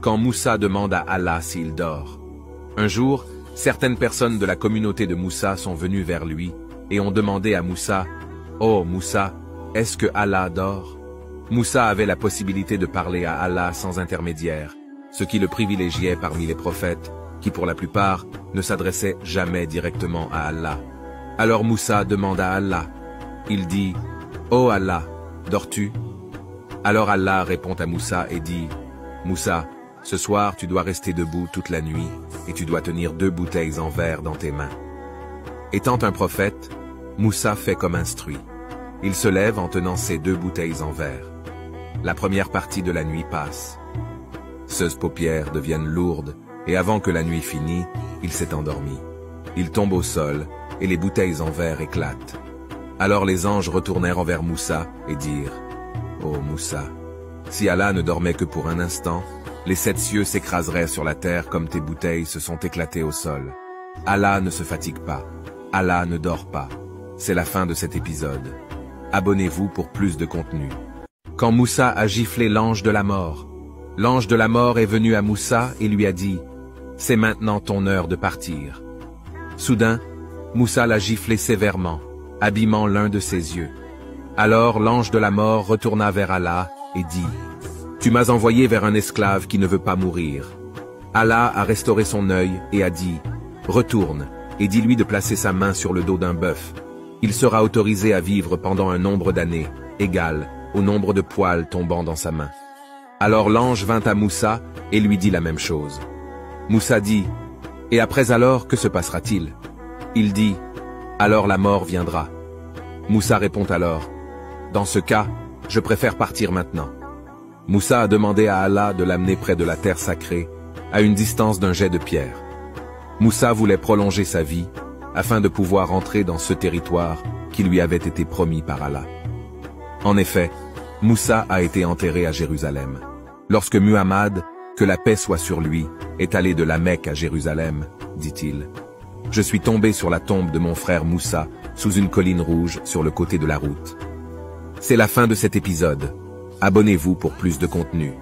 quand Moussa demande à Allah s'il dort. Un jour, certaines personnes de la communauté de Moussa sont venues vers lui et ont demandé à Moussa, « Oh Moussa, est-ce que Allah dort ?» Moussa avait la possibilité de parler à Allah sans intermédiaire, ce qui le privilégiait parmi les prophètes, qui pour la plupart ne s'adressaient jamais directement à Allah. Alors Moussa demande à Allah. Il dit, « Oh Allah, dors-tu » Alors Allah répond à Moussa et dit, « Moussa, ce soir tu dois rester debout toute la nuit et tu dois tenir 2 bouteilles en verre dans tes mains. » Étant un prophète, Moussa fait comme instruit. Il se lève en tenant ses 2 bouteilles en verre. La première partie de la nuit passe. Ses paupières deviennent lourdes et avant que la nuit finisse, il s'est endormi. Il tombe au sol et les bouteilles en verre éclatent. Alors les anges retournèrent envers Moussa et dirent, « Oh Moussa, si Allah ne dormait que pour un instant, les 7 cieux s'écraseraient sur la terre comme tes bouteilles se sont éclatées au sol. Allah ne se fatigue pas, Allah ne dort pas. C'est la fin de cet épisode. Abonnez-vous pour plus de contenu. » Quand Moussa a giflé l'ange de la mort est venu à Moussa et lui a dit, « C'est maintenant ton heure de partir. » Soudain, Moussa l'a giflé sévèrement, abîmant l'un de ses yeux. Alors l'ange de la mort retourna vers Allah et dit, « Tu m'as envoyé vers un esclave qui ne veut pas mourir. » Allah a restauré son œil et a dit, « Retourne et dis-lui de placer sa main sur le dos d'un bœuf. Il sera autorisé à vivre pendant un nombre d'années, égal au nombre de poils tombant dans sa main. » Alors l'ange vint à Moussa et lui dit la même chose. Moussa dit, « Et après alors, que se passera-t-il » Il dit, « Alors la mort viendra. » Moussa répond alors, « Dans ce cas, je préfère partir maintenant. » Moussa a demandé à Allah de l'amener près de la terre sacrée, à une distance d'un jet de pierre. Moussa voulait prolonger sa vie, afin de pouvoir entrer dans ce territoire qui lui avait été promis par Allah. En effet, Moussa a été enterré à Jérusalem. Lorsque Muhammad, que la paix soit sur lui, est allé de la Mecque à Jérusalem, dit-il, « Je suis tombé sur la tombe de mon frère Moussa, sous une colline rouge sur le côté de la route. » C'est la fin de cet épisode. Abonnez-vous pour plus de contenu.